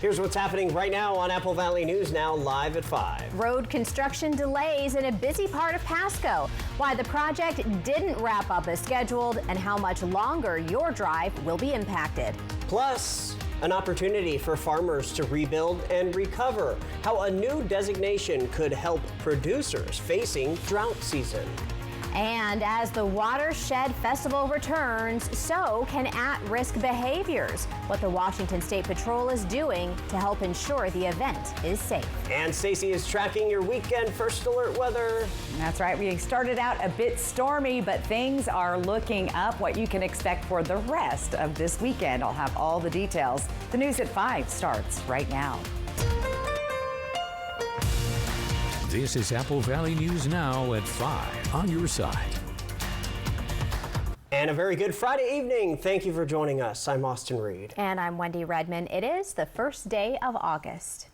Here's what's happening right now on Apple Valley News Now, live at 5. Road construction delays in a busy part of Pasco. Why the project didn't wrap up as scheduled and how much longer your drive will be impacted. Plus, an opportunity for farmers to rebuild and recover. How a new designation could help producers facing drought season. And as the Watershed Festival returns, so can at-risk behaviors. What the Washington State Patrol is doing to help ensure the event is safe. And Stacy is tracking your weekend first alert weather. That's right. We started out a bit stormy, but things are looking up. What you can expect for the rest of this weekend. I'll have all the details. The news at 5 starts right now. This is Apple Valley News Now at 5 on your side. And a very good Friday evening. Thank you for joining us. I'm Austin Reed. And I'm Wendy Redman. It is the first day of August.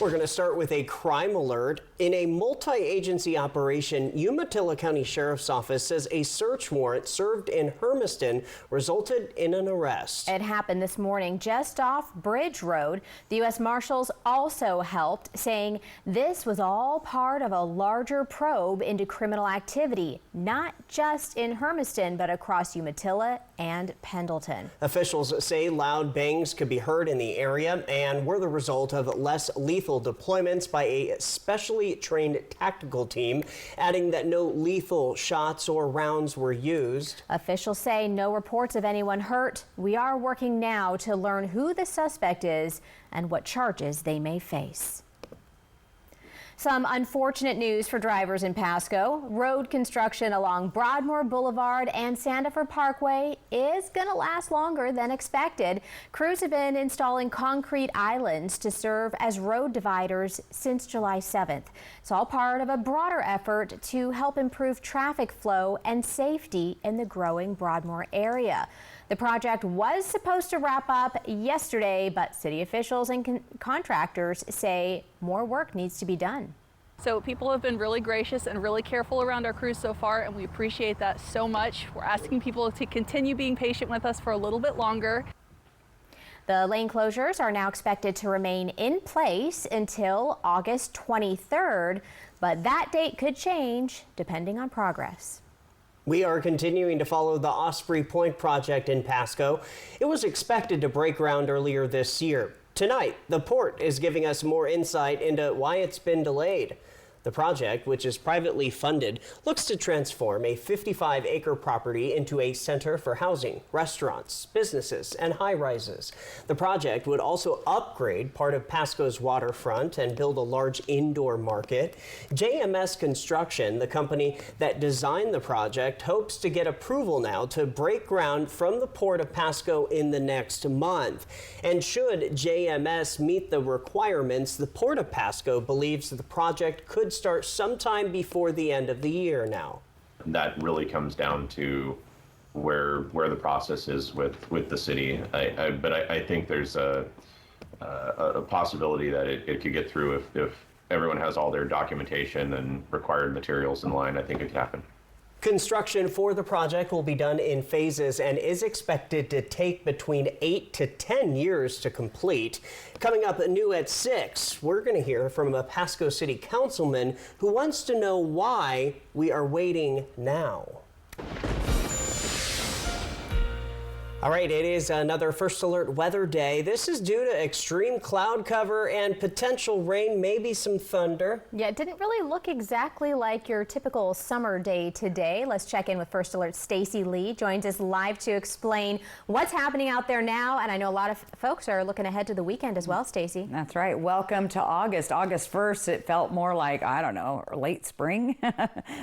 We're going to start with a crime alert. In a multi-agency operation, Umatilla County Sheriff's Office says a search warrant served in Hermiston resulted in an arrest. It happened this morning just off Bridge Road. The U.S. Marshals also helped, saying this was all part of a larger probe into criminal activity, not just in Hermiston, but across Umatilla and Pendleton. Officials say loud bangs could be heard in the area and were the result of less lethal deployments by a specially trained tactical team, adding that no lethal shots or rounds were used. Officials say no reports of anyone hurt. We are working now to learn who the suspect is and what charges they may face. Some unfortunate news for drivers in Pasco. Road construction along Broadmoor Boulevard and Sandifer Parkway is going to last longer than expected. Crews have been installing concrete islands to serve as road dividers since July 7th. It's all part of a broader effort to help improve traffic flow and safety in the growing Broadmoor area. The project was supposed to wrap up yesterday, but city officials and contractors say more work needs to be done. So people have been really gracious and really careful around our crews so far, and we appreciate that so much. We're asking people to continue being patient with us for a little bit longer. The lane closures are now expected to remain in place until August 23rd, but that date could change depending on progress. We are continuing to follow the Osprey Point project in Pasco. It was expected to break ground earlier this year. Tonight, the port is giving us more insight into why it's been delayed. The project, which is privately funded, looks to transform a 55-acre property into a center for housing, restaurants, businesses, and high-rises. The project would also upgrade part of Pasco's waterfront and build a large indoor market. JMS Construction, the company that designed the project, hopes to get approval now to break ground from the Port of Pasco in the next month. And should JMS meet the requirements, the Port of Pasco believes that the project could start sometime before the end of the year now. That really comes down to where the process is with the city. But I think there's a possibility that it could get through if everyone has all their documentation and required materials in line. I think it could happen. Construction for the project will be done in phases and is expected to take between 8 to 10 years to complete. Coming up new at 6, we're going to hear from a Pasco City Councilman who wants to know why we are waiting now. All right, it is another First Alert weather day. This is due to extreme cloud cover and potential rain, maybe some thunder. Yeah, it didn't really look exactly like your typical summer day today. Let's check in with First Alert Stacy Lee. Joins us live to explain what's happening out there now. And I know a lot of folks are looking ahead to the weekend as well, Stacy. That's right. Welcome to August. August 1st, it felt more like, I don't know, late spring,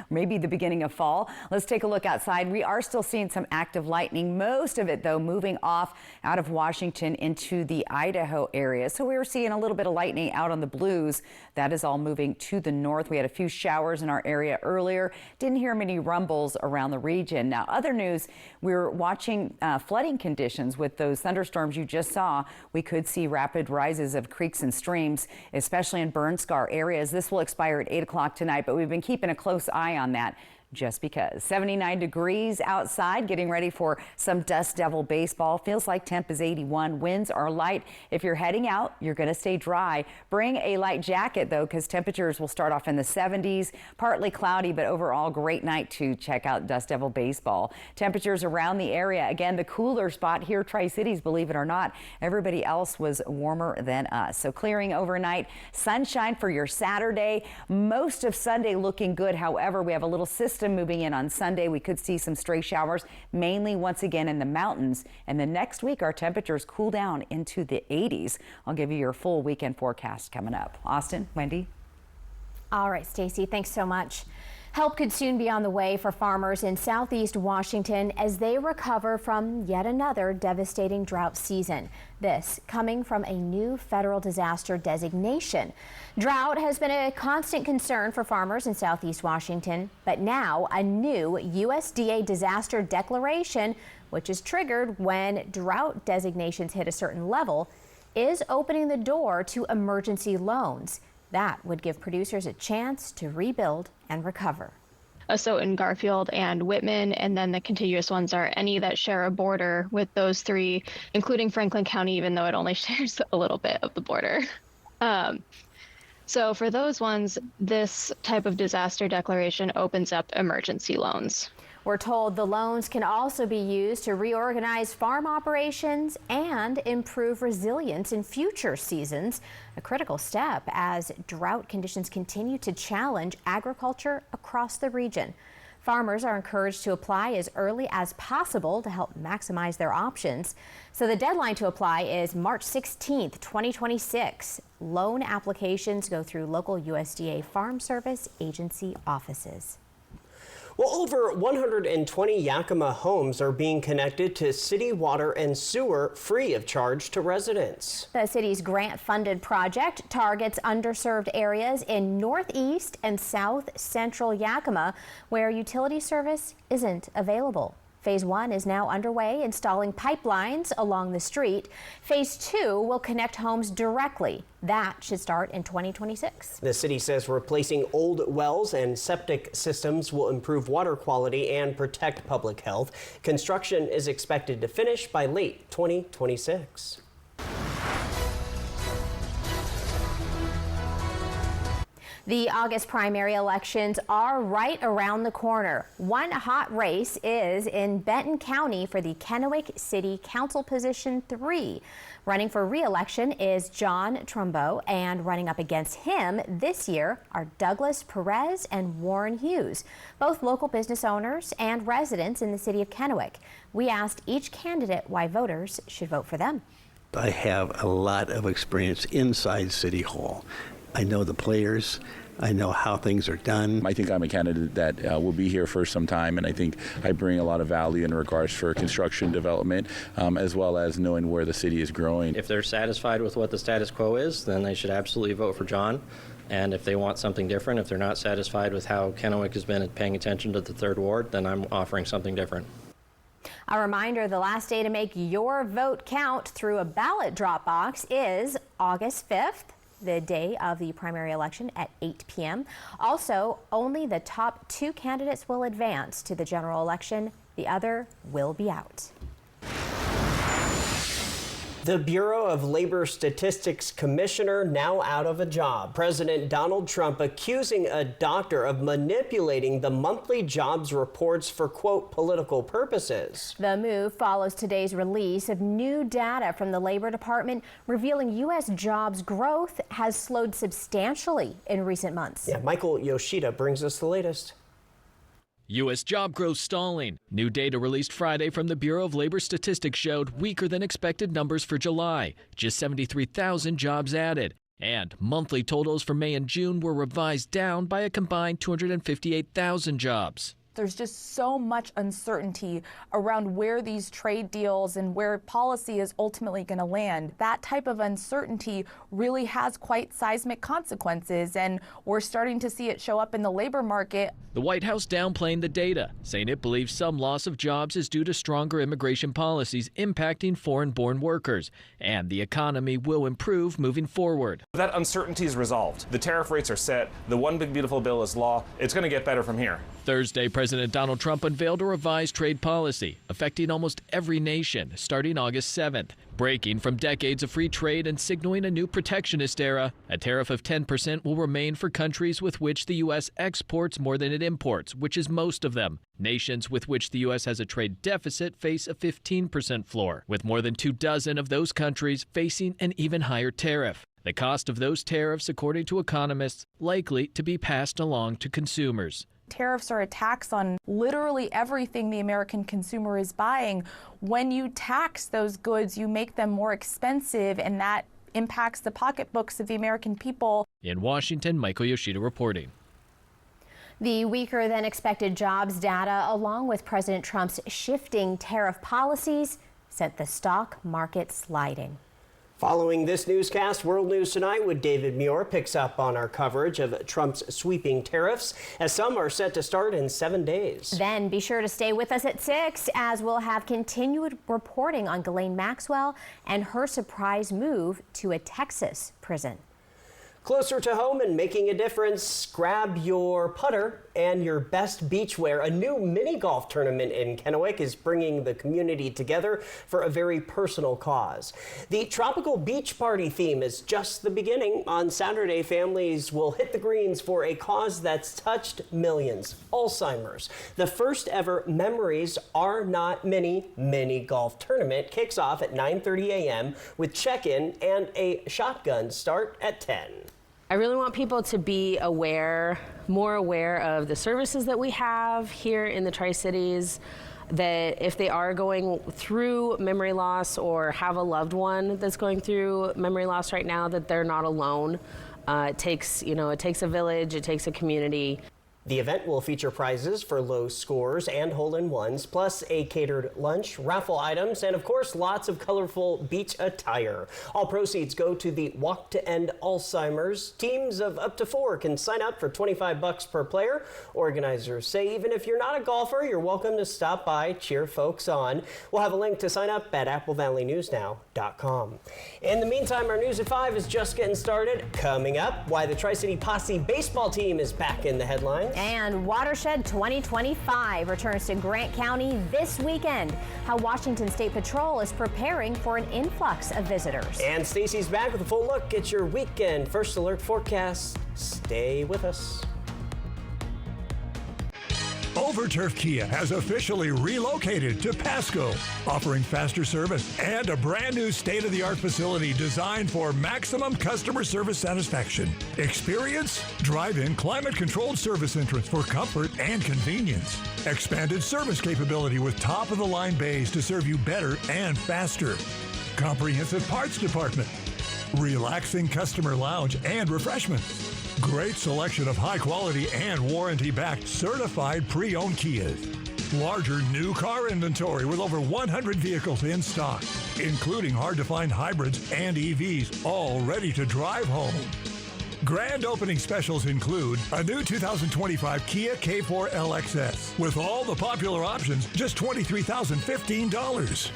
maybe the beginning of fall. Let's take a look outside. We are still seeing some active lightning, most of it though moving off out of Washington into the Idaho area. So we were seeing a little bit of lightning out on the Blues. That is all moving to the north. We had a few showers in our area earlier. Didn't hear many rumbles around the region. Now, other news, we're watching flooding conditions with those thunderstorms you just saw. We could see rapid rises of creeks and streams, especially in burn scar areas. This will expire at 8 o'clock tonight, but we've been keeping a close eye on that. just because. 79 degrees outside, getting ready for some Dust Devil baseball. Feels like temp is 81. Winds are light. If you're heading out, you're going to stay dry. Bring a light jacket, though, because temperatures will start off in the 70s. Partly cloudy, but overall great night to check out Dust Devil baseball. Temperatures around the area. Again, the cooler spot here, Tri-Cities, believe it or not. Everybody else was warmer than us. So clearing overnight. Sunshine for your Saturday. Most of Sunday looking good. However, we have a little system moving in on Sunday. We could see some stray showers, mainly once again in the mountains. And the next week, our temperatures cool down into the 80s. I'll give you your full weekend forecast coming up. Austin, Wendy. All right, Stacey, thanks so much. Help could soon be on the way for farmers in southeast Washington as they recover from yet another devastating drought season. This coming from a new federal disaster designation. Drought has been a constant concern for farmers in southeast Washington, but now a new USDA disaster declaration, which is triggered when drought designations hit a certain level, is opening the door to emergency loans. That would give producers a chance to rebuild and recover. So in Garfield and Whitman, and then the contiguous ones are any that share a border with those three, including Franklin County, even though it only shares a little bit of the border. So for those ones, this type of disaster declaration opens up emergency loans. We're told the loans can also be used to reorganize farm operations and improve resilience in future seasons, a critical step as drought conditions continue to challenge agriculture across the region. Farmers are encouraged to apply as early as possible to help maximize their options. So the deadline to apply is March 16th, 2026. Loan applications go through local USDA Farm Service Agency offices. Well, over 120 Yakima homes are being connected to city water and sewer free of charge to residents. The city's grant-funded project targets underserved areas in northeast and south central Yakima where utility service isn't available. Phase 1 is now underway, installing pipelines along the street. Phase 2 will connect homes directly. That should start in 2026. The city says replacing old wells and septic systems will improve water quality and protect public health. Construction is expected to finish by late 2026. The August primary elections are right around the corner. One hot race is in Benton County for the Kennewick City Council Position 3. Running for re-election is John Trumbo, and running up against him this year are Douglas Perez and Warren Hughes, both local business owners and residents in the city of Kennewick. We asked each candidate why voters should vote for them. I have a lot of experience inside City Hall. I know the players. I know how things are done. I think I'm a candidate that will be here for some time, and I think I bring a lot of value in regards for construction development, as well as knowing where the city is growing. If they're satisfied with what the status quo is, then they should absolutely vote for John. And if they want something different, if they're not satisfied with how Kennewick has been paying attention to the 3rd Ward, then I'm offering something different. A reminder, the last day to make your vote count through a ballot drop box is August 5th. The day of the primary election at 8 p.m. Also, only the top 2 candidates will advance to the general election. The other will be out. The Bureau of Labor Statistics Commissioner now out of a job. President Donald Trump accusing a doctor of manipulating the monthly jobs reports for, quote, political purposes. The move follows today's release of new data from the Labor Department revealing U.S. jobs growth has slowed substantially in recent months. Yeah, Michael Yoshida brings us the latest. U.S. job growth stalling. New data released Friday from the Bureau of Labor Statistics showed weaker than expected numbers for July, just 73,000 jobs added. And monthly totals for May and June were revised down by a combined 258,000 jobs. There's just so much uncertainty around where these trade deals and where policy is ultimately going to land. That type of uncertainty really has quite seismic consequences, and we're starting to see it show up in the labor market. The White House downplaying the data, saying it believes some loss of jobs is due to stronger immigration policies impacting foreign-born workers, and the economy will improve moving forward. That uncertainty is resolved. The tariff rates are set. The one big beautiful bill is law. It's going to get better from here. Thursday, President President Donald Trump unveiled a revised trade policy affecting almost every nation starting August 7th, breaking from decades of free trade and signaling a new protectionist era. A tariff of 10% will remain for countries with which the U.S. exports more than it imports, which is most of them. Nations with which the U.S. has a trade deficit face a 15% floor, with more than 24 of those countries facing an even higher tariff. The cost of those tariffs, according to economists, likely to be passed along to consumers. Tariffs are a tax on literally everything the American consumer is buying. When you tax those goods, you make them more expensive, and that impacts the pocketbooks of the American people. In Washington, Michael Yoshida reporting. The weaker than expected jobs data, along with President Trump's shifting tariff policies, sent the stock market sliding. Following this newscast, World News Tonight with David Muir picks up on our coverage of Trump's sweeping tariffs, as some are set to start in 7 days. Then be sure to stay with us at 6, as we'll have continued reporting on Ghislaine Maxwell and her surprise move to a Texas prison. Closer to home and making a difference, grab your putter and your best beachwear. A new mini golf tournament in Kennewick is bringing the community together for a very personal cause. The Tropical Beach Party theme is just the beginning. On Saturday, families will hit the greens for a cause that's touched millions: Alzheimer's. The first ever Memories Are Not mini golf tournament kicks off at 9:30 a.m. with check-in and a shotgun start at 10. I really want people to be more aware of the services that we have here in the Tri-Cities, that if they are going through memory loss or have a loved one that's going through memory loss right now, that they're not alone. It takes a village, it takes a community. The event will feature prizes for low scores and hole-in-ones, plus a catered lunch, raffle items, and of course, lots of colorful beach attire. All proceeds go to the Walk to End Alzheimer's. Teams of up to 4 can sign up for $25 per player. Organizers say even if you're not a golfer, you're welcome to stop by, cheer folks on. We'll have a link to sign up at applevalleyNewsNow.com. In the meantime, our News at 5 is just getting started. Coming up, why the Tri-City Posse baseball team is back in the headlines. And Watershed 2025 returns to Grant County this weekend. How Washington State Patrol is preparing for an influx of visitors. And Stacy's back with a full look at your weekend First Alert forecast. Stay with us. Overturf Kia has officially relocated to Pasco, offering faster service and a brand new state-of-the-art facility designed for maximum customer service satisfaction. Experience? Drive-in climate-controlled service entrance for comfort and convenience. Expanded service capability with top-of-the-line bays to serve you better and faster. Comprehensive parts department. Relaxing customer lounge and refreshments. Great selection of high-quality and warranty-backed certified pre-owned Kias. Larger new car inventory with over 100 vehicles in stock, including hard-to-find hybrids and EVs, all ready to drive home. Grand opening specials include a new 2025 Kia K4 LXS with all the popular options, just $23,015.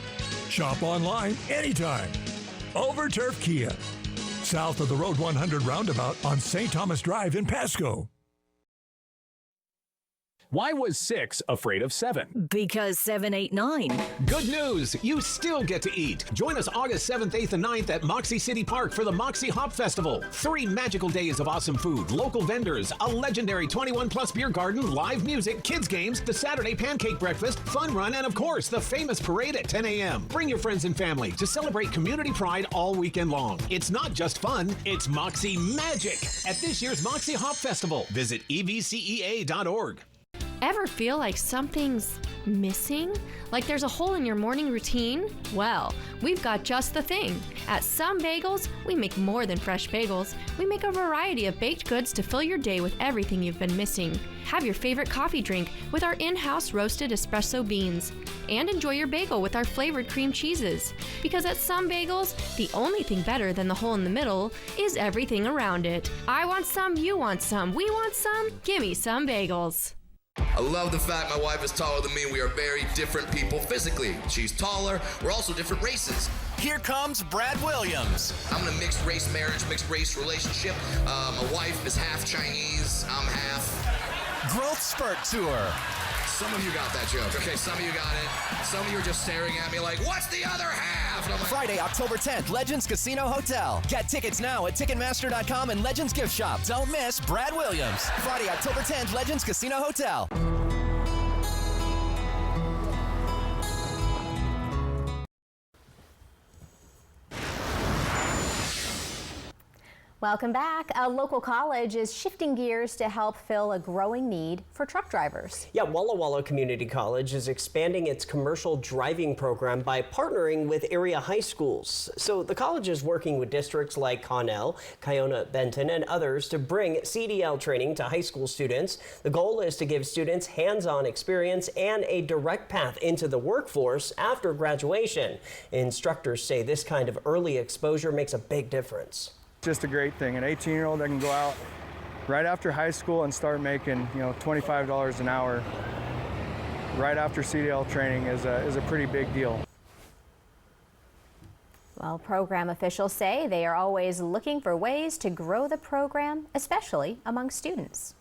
Shop online anytime. Overturf Kia, south of the Road 100 roundabout on St. Thomas Drive in Pasco. Why was 6 afraid of 7? Because 7, 8, 9. Good news, you still get to eat. Join us August 7th, 8th, and 9th at Moxie City Park for the Moxie Hop Festival. 3 magical days of awesome food, local vendors, a legendary 21+ beer garden, live music, kids games, the Saturday pancake breakfast, fun run, and of course, the famous parade at 10 a.m. Bring your friends and family to celebrate community pride all weekend long. It's not just fun, it's Moxie magic at this year's Moxie Hop Festival. Visit evcea.org. Ever feel like something's missing? Like there's a hole in your morning routine? Well, we've got just the thing. At Some Bagels, we make more than fresh bagels. We make a variety of baked goods to fill your day with everything you've been missing. Have your favorite coffee drink with our in-house roasted espresso beans. And enjoy your bagel with our flavored cream cheeses. Because at Some Bagels, the only thing better than the hole in the middle is everything around it. I want some, you want some, we want some. Gimme Some Bagels. I love the fact my wife is taller than me. We are very different people physically. She's taller. We're also different races. Here comes Brad Williams. I'm in a mixed race marriage, mixed race relationship. My wife is half Chinese. I'm half. Growth Spurt Tour. Some of you got that joke. Okay, some of you got it. Some of you are just staring at me like, what's the other half? And I'm like, Friday, October 10th, Legends Casino Hotel. Get tickets now at Ticketmaster.com and Legends Gift Shop. Don't miss Brad Williams. Friday, October 10th, Legends Casino Hotel. Welcome back. A local college is shifting gears to help fill a growing need for truck drivers. Yeah, Walla Walla Community College is expanding its commercial driving program by partnering with area high schools. So the college is working with districts like Connell, Kiona, Benton, and others to bring CDL training to high school students. The goal is to give students hands-on experience and a direct path into the workforce after graduation. Instructors say this kind of early exposure makes a big difference. Just a great thing. An 18-year-old that can go out right after high school and start making, $25 an hour right after CDL training is a pretty big deal. Well, program officials say they are always looking for ways to grow the program, especially among students.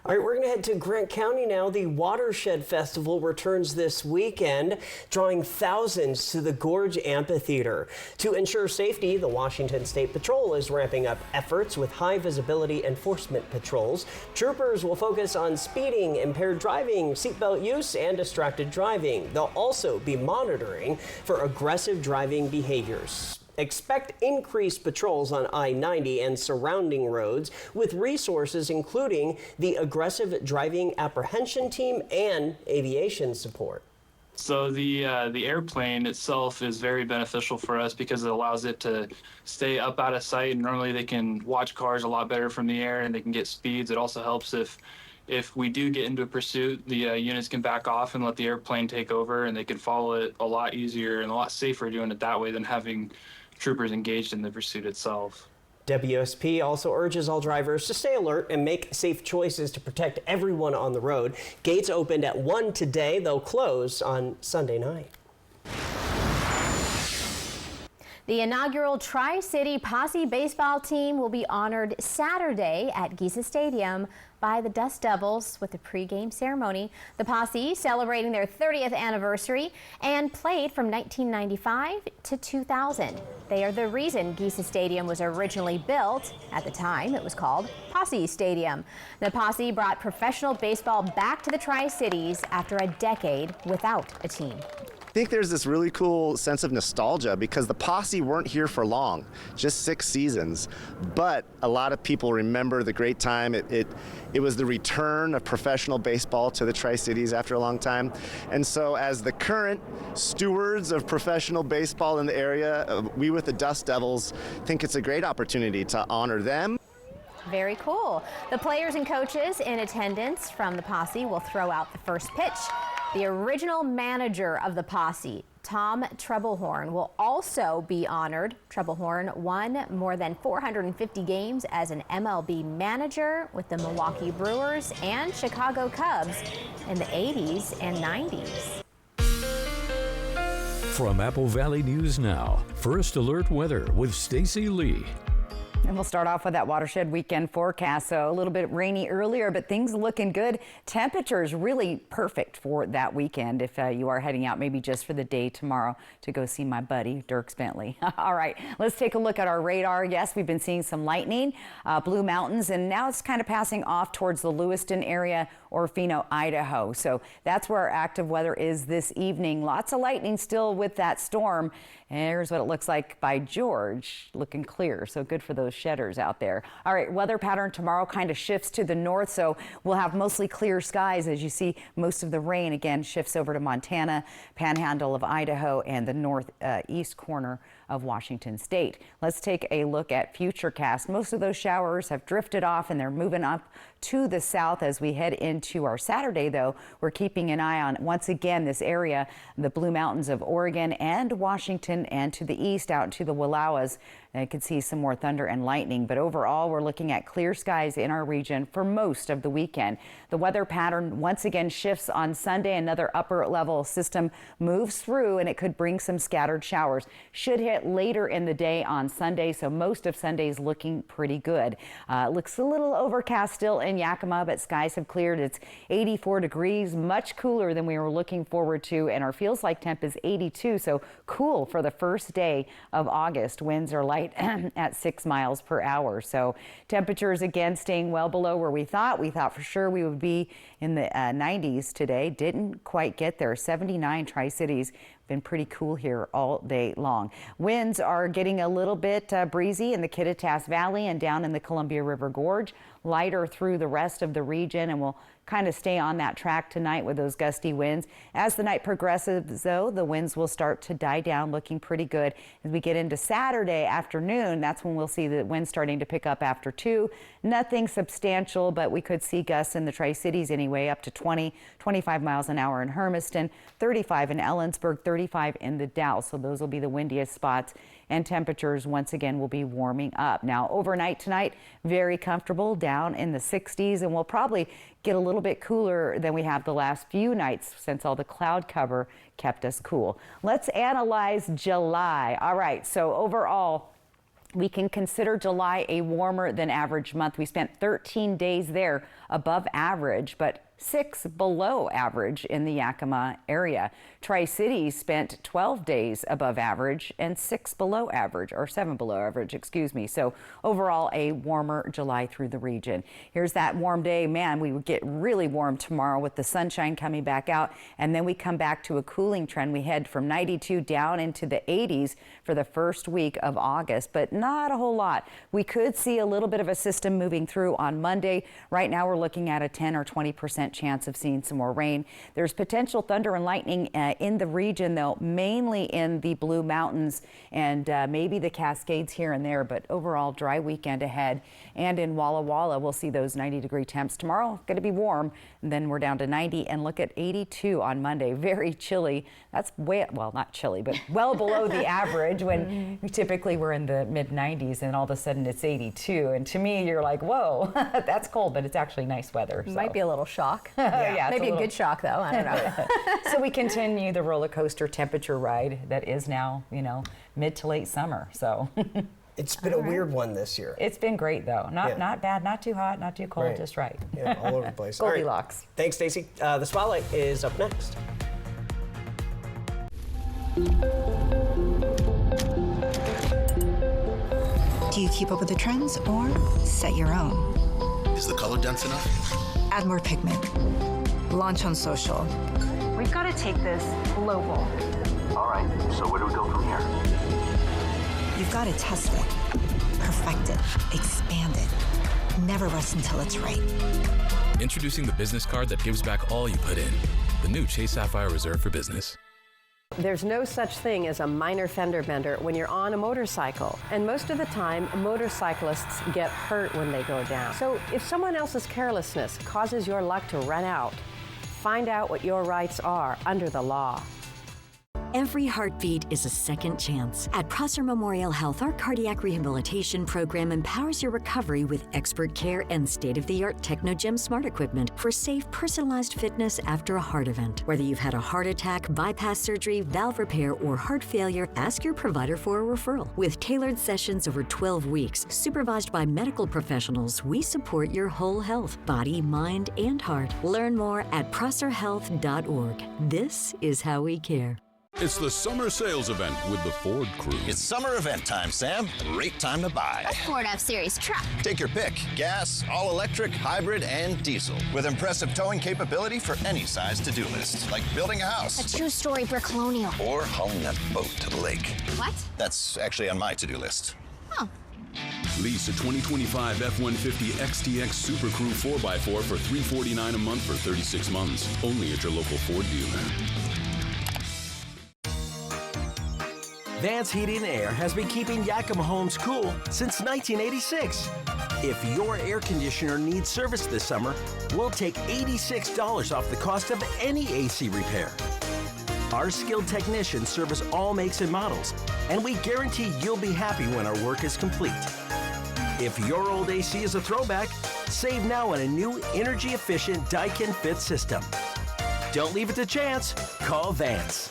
All right, we're going to head to Grant County now. The Watershed Festival returns this weekend, drawing thousands to the Gorge Amphitheater. To ensure safety, the Washington State Patrol is ramping up efforts with high visibility enforcement patrols. Troopers will focus on speeding, impaired driving, seatbelt use, and distracted driving. They'll also be monitoring for aggressive driving behaviors. Expect increased patrols on I-90 and surrounding roads with resources including the Aggressive Driving Apprehension Team and aviation support. So the airplane itself is very beneficial for us because it allows it to stay up out of sight. Normally they can watch cars a lot better from the air and they can get speeds. It also helps if we do get into a pursuit, the units can back off and let the airplane take over, and they can follow it a lot easier and a lot safer doing it that way than having troopers engaged in the pursuit itself. WSP also urges all drivers to stay alert and make safe choices to protect everyone on the road. Gates opened at 1 today. They'll close on Sunday night. The inaugural Tri-City Posse baseball team will be honored Saturday at Giza Stadium by the Dust Devils with a pregame ceremony. The Posse celebrating their 30th anniversary and played from 1995 to 2000. They are the reason Giza Stadium was originally built. At the time, it was called Posse Stadium. The Posse brought professional baseball back to the Tri-Cities after a decade without a team. I think there's this really cool sense of nostalgia because the Posse weren't here for long, just 6 seasons. But a lot of people remember the great time. It was the return of professional baseball to the Tri-Cities after a long time. And so as the current stewards of professional baseball in the area, we with the Dust Devils think it's a great opportunity to honor them. Very cool. The players and coaches in attendance from the Posse will throw out the first pitch. The original manager of the Posse, Tom Trebelhorn, will also be honored. Trebelhorn won more than 450 games as an MLB manager with the Milwaukee Brewers and Chicago Cubs in the 80s and 90s. From Apple Valley News Now, First Alert Weather with Stacy Lee. And we'll start off with that watershed weekend forecast. So a little bit rainy earlier, but things looking good. Temperatures really perfect for that weekend if you are heading out maybe just for the day tomorrow to go see my buddy, Dierks Bentley. All right, let's take a look at our radar. Yes, we've been seeing some lightning, Blue Mountains, and now it's kind of passing off towards the Lewiston area, Orofino, Idaho. So that's where our active weather is this evening. Lots of lightning still with that storm. And here's what it looks like by George, looking clear. So good for those shedders out there. All right, weather pattern tomorrow kind of shifts to the north, so we'll have mostly clear skies. As you see, most of the rain again shifts over to Montana, panhandle of Idaho, and the northeast corner of Washington State. Let's take a look at Futurecast. Most of those showers have drifted off and they're moving up to the south as we head into our Saturday, though. We're keeping an eye on, once again, this area, the Blue Mountains of Oregon and Washington, and to the east out to the Wallowas. I could see some more thunder and lightning, but overall we're looking at clear skies in our region for most of the weekend. The weather pattern once again shifts on Sunday. Another upper level system moves through and it could bring some scattered showers. Should hit later in the day on Sunday, so most of Sunday's looking pretty good. Looks a little overcast still in in Yakima, but skies have cleared. It's 84 degrees, much cooler than we were looking forward to, and our feels like temp is 82, so cool for the first day of August. Winds are light at 6 miles per hour, so temperatures again staying well below where we thought. We thought for sure we would be in the 90s today. Didn't quite get there. 79 Tri-Cities. Been pretty cool here all day long. Winds are getting a little bit breezy in the Kittitas Valley and down in the Columbia River Gorge. Lighter through the rest of the region, and we'll kind of stay on that track tonight with those gusty winds. As the night progresses, though, the winds will start to die down, looking pretty good. As we get into Saturday afternoon, that's when we'll see the winds starting to pick up after 2. Nothing substantial, but we could see gusts in the Tri-Cities anyway, up to 20, 25 miles an hour in Hermiston, 35 in Ellensburg, 35 in the Dow. So those will be the windiest spots, and temperatures once again will be warming up. Now, overnight tonight, very comfortable, down in the 60s, and we'll probably get a little bit cooler than we have the last few nights since all the cloud cover kept us cool. Let's analyze July. All right, so overall, we can consider July a warmer than average month. We spent 13 days there above average, but 6 below average in the Yakima area. Tri-Cities spent 12 days above average and 6 below average, or 7 below average, excuse me. So overall, a warmer July through the region. Here's that warm day. Man, we would get really warm tomorrow with the sunshine coming back out, and then we come back to a cooling trend. We head from 92 down into the 80s for the first week of August, but not a whole lot. We could see a little bit of a system moving through on Monday. Right now, we're looking at a 10 or 20% chance of seeing some more rain. There's potential thunder and lightning in the region, though, mainly in the Blue Mountains and maybe the Cascades here and there, but overall dry weekend ahead. And in Walla Walla, we'll see those 90-degree temps tomorrow. Going to be warm, and then we're down to 90, and look at 82 on Monday. Very chilly. That's way, well, not chilly, but well below the average when we typically we're in the mid-90s, and all of a sudden it's 82. And to me, you're like, whoa, that's cold, but it's actually nice weather. So. Might be a little shock. Yeah, maybe a good shock, though. I don't know. So we continue the roller coaster temperature ride that is now, you know, mid to late summer. So it's been a weird one this year. It's been great, though. Not bad, not too hot, not too cold, just right. Yeah, all over the place. Goldilocks. Right. Thanks, Stacey. The Spotlight is up next. Do you keep up with the trends or set your own? Is the color dense enough? Add more pigment. Launch on social. We've got to take this global. All right, so where do we go from here? You've got to test it, perfect it, expand it. Never rest until it's right. Introducing the business card that gives back all you put in. The new Chase Sapphire Reserve for Business. There's no such thing as a minor fender bender when you're on a motorcycle. And most of the time, motorcyclists get hurt when they go down. So if someone else's carelessness causes your luck to run out, find out what your rights are under the law. Every heartbeat is a second chance. At Prosser Memorial Health, our cardiac rehabilitation program empowers your recovery with expert care and state-of-the-art TechnoGym smart equipment for safe, personalized fitness after a heart event. Whether you've had a heart attack, bypass surgery, valve repair, or heart failure, ask your provider for a referral. With tailored sessions over 12 weeks, supervised by medical professionals, we support your whole health, body, mind, and heart. Learn more at prosserhealth.org. This is how we care. It's the summer sales event with the Ford crew. It's summer event time, Sam. Great time to buy. A Ford F-Series truck. Take your pick. Gas, all-electric, hybrid, and diesel. With impressive towing capability for any size to-do list. Like building a house. A two-story brick colonial. Or hauling that boat to the lake. What? That's actually on my to-do list. Oh. Lease a 2025 F-150 XTX Super Crew 4x4 for $349 a month for 36 months. Only at your local Ford dealer. Vance Heating and Air has been keeping Yakima homes cool since 1986. If your air conditioner needs service this summer, we'll take $86 off the cost of any AC repair. Our skilled technicians service all makes and models, and we guarantee you'll be happy when our work is complete. If your old AC is a throwback, save now on a new energy-efficient Daikin Fit system. Don't leave it to chance. Call Vance.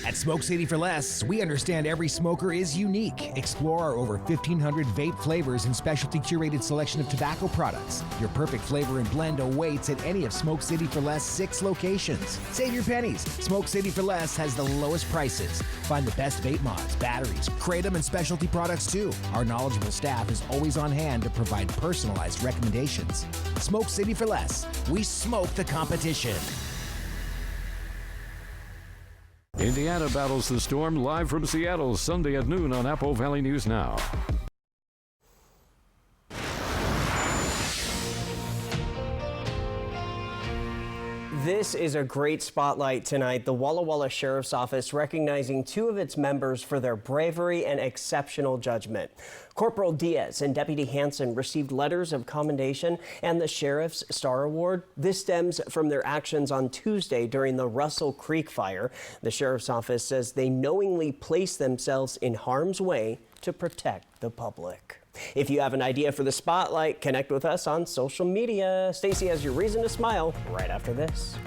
At Smoke City for Less, we understand every smoker is unique. Explore our over 1,500 vape flavors and specialty curated selection of tobacco products. Your perfect flavor and blend awaits at any of Smoke City for Less 6 locations. Save your pennies. Smoke City for Less has the lowest prices. Find the best vape mods, batteries, kratom, and specialty products too. Our knowledgeable staff is always on hand to provide personalized recommendations. Smoke City for Less. We smoke the competition. Indiana battles the storm live from Seattle Sunday at noon on Apple Valley News Now. This is a great spotlight tonight. The Walla Walla Sheriff's Office recognizing 2 of its members for their bravery and exceptional judgment. Corporal Diaz and Deputy Hanson received letters of commendation and the Sheriff's Star Award. This stems from their actions on Tuesday during the Russell Creek fire. The Sheriff's Office says they knowingly placed themselves in harm's way to protect the public. If you have an idea for the spotlight, connect with us on social media. Stacy has your reason to smile right after this.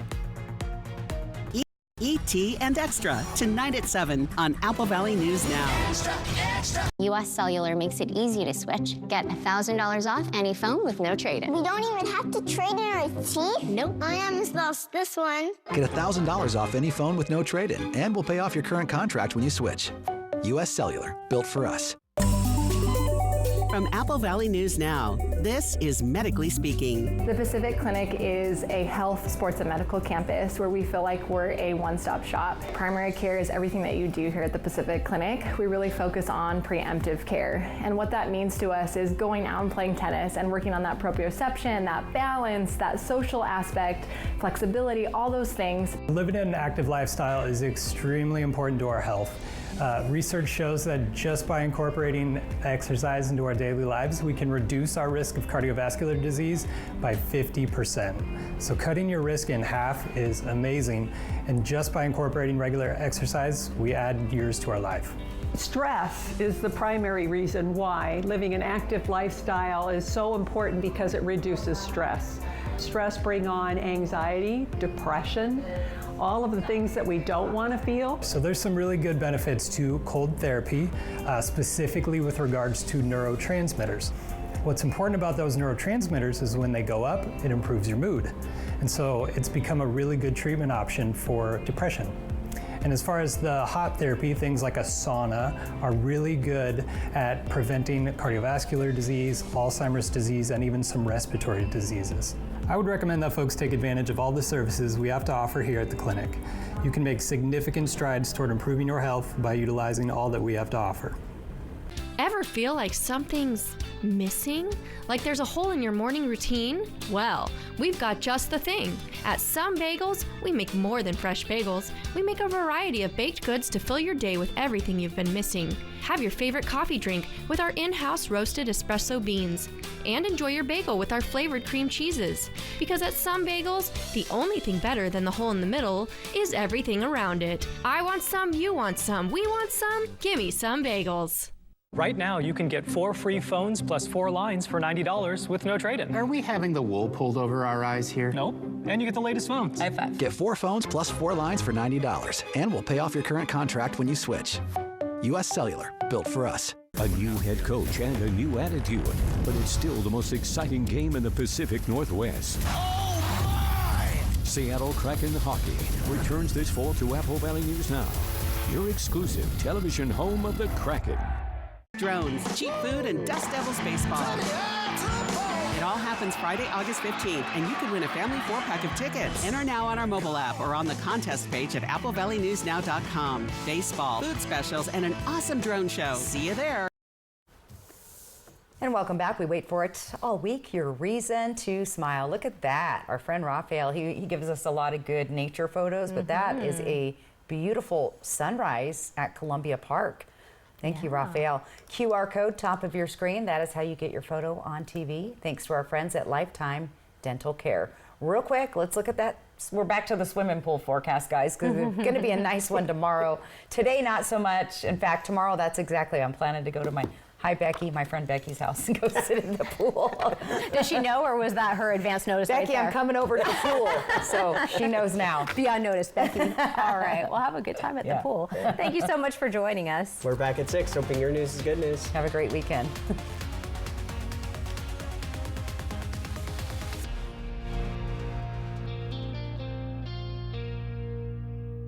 E.T. and Extra, tonight at 7 on Apple Valley News Now. Extra, extra. US Cellular makes it easy to switch. Get $1,000 off any phone with no trade-in. We don't even have to trade in our teeth? Nope. I almost lost this one. Get $1,000 off any phone with no trade-in, and we'll pay off your current contract when you switch. US Cellular, built for us. From Apple Valley News Now, this is Medically Speaking. The Pacific Clinic is a health, sports, and medical campus where we feel like we're a one-stop shop. Primary care is everything that you do here at the Pacific Clinic. We really focus on preemptive care. And what that means to us is going out and playing tennis and working on that proprioception, that balance, that social aspect, flexibility, all those things. Living an active lifestyle is extremely important to our health. Research shows that just by incorporating exercise into our daily lives, we can reduce our risk of cardiovascular disease by 50%. So cutting your risk in half is amazing. And just by incorporating regular exercise, we add years to our life. Stress is the primary reason why living an active lifestyle is so important, because it reduces stress. Stress brings on anxiety, depression, all of the things that we don't want to feel. So there's some really good benefits to cold therapy, specifically with regards to neurotransmitters. What's important about those neurotransmitters is when they go up, it improves your mood. And so it's become a really good treatment option for depression. And as far as the hot therapy, things like a sauna are really good at preventing cardiovascular disease, Alzheimer's disease, and even some respiratory diseases. I would recommend that folks take advantage of all the services we have to offer here at the clinic. You can make significant strides toward improving your health by utilizing all that we have to offer. Ever feel like something's missing? Like there's a hole in your morning routine? Well, we've got just the thing. At Some Bagels, we make more than fresh bagels. We make a variety of baked goods to fill your day with everything you've been missing. Have your favorite coffee drink with our in-house roasted espresso beans. And enjoy your bagel with our flavored cream cheeses. Because at Some Bagels, the only thing better than the hole in the middle is everything around it. I want some, you want some, we want some, gimme Some Bagels. Right now, you can get 4 free phones plus 4 lines for $90 with no trade-in. Are we having the wool pulled over our eyes here? Nope. And you get the latest phones. High five. Get 4 phones plus 4 lines for $90, and we'll pay off your current contract when you switch. US Cellular, built for us. A new head coach and a new attitude, but it's still the most exciting game in the Pacific Northwest. Seattle Kraken Hockey returns this fall to Apple Valley News Now, your exclusive television home of the Kraken. Drones, cheap food, and Dust Devils baseball. It all happens Friday, August 15th, and you can win a family 4-pack of tickets. Enter now on our mobile app or on the contest page at applevalleyNewsNow.com. Baseball, food specials, and an awesome drone show. See you there. And welcome back. We wait for it all week. Your reason to smile. Look at that. Our friend Raphael, he gives us a lot of good nature photos, but that is a beautiful sunrise at Columbia Park. Thank you, Raphael. QR code, top of your screen. That is how you get your photo on TV. Thanks to our friends at Lifetime Dental Care. Real quick, let's look at that. We're back to the swimming pool forecast, guys, because it's going to be a nice one tomorrow. Today, not so much. In fact, tomorrow, that's exactly, I'm planning to go to my Hi, Becky, my friend Becky's house, and go sit in the pool. Does she know, or was that her advance notice? Becky, right there? I'm coming over to the pool. So she knows now. Be on notice, Becky. All right. Well, have a good time at the pool. Thank you so much for joining us. We're back at 6, hoping your news is good news. Have a great weekend.